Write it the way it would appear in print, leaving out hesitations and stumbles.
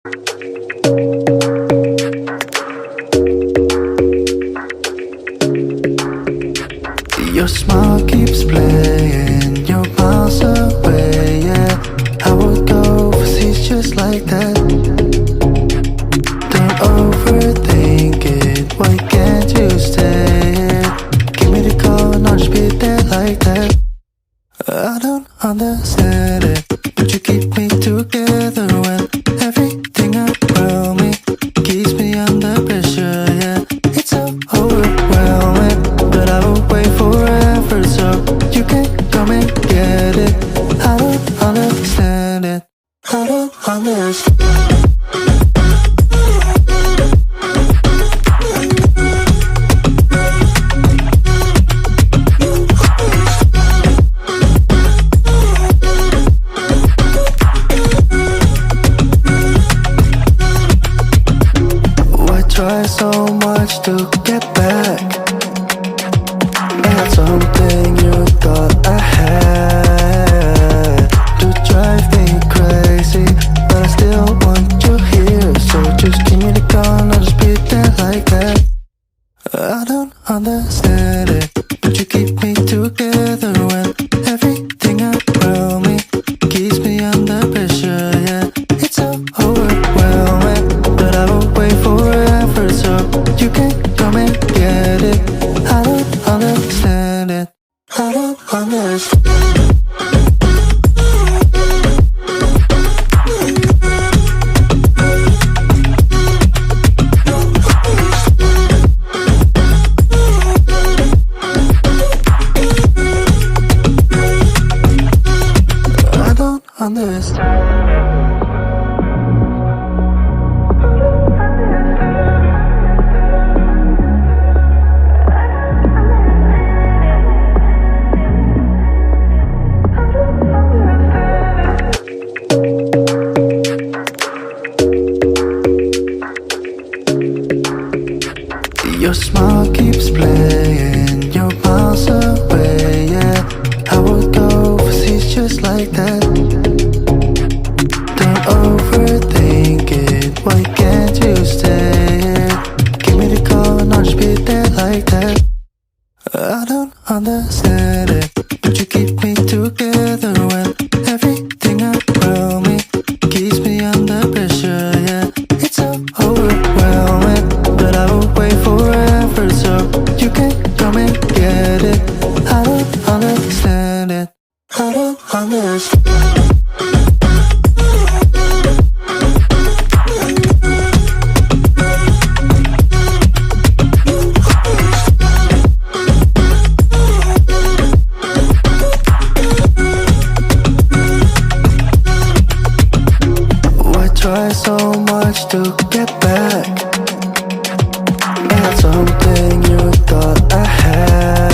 Your smile keeps playing, you're miles away, yeah. I would go overseas just like that. Don't overthink it, why can't you stay here? Give me the call and I'll just be there like that. I don't understand it, but you keep me together when everything around me keeps me under pressure, yeah. It's so overwhelming, but I will wait forever so you can come and get it. I don't understand it, I don't understand. Try so much to get back at something you thought I had to drive me crazy, but I still want you here. So just give me the call and I'll just be there like that. I don't understand it, but you keep me together when everything around me keeps me under pressure, yeah. It's so overwhelming, but I will wait forever so you can come and get it. I don't understand it, I don't understand. I don't understand. Your smile keeps playing, you're miles away, yeah. I would go overseas just like that. Don't overthink it, why can't you stay here? Give me the call and I'll just be there like that. I don't understand it, but you keep me together when everything around me keeps me under pressure, yeah. It's so overwhelming, but I will wait forever so you can come and get it. I don't understand it, I don't understand. Try so much to get back at something you thought I had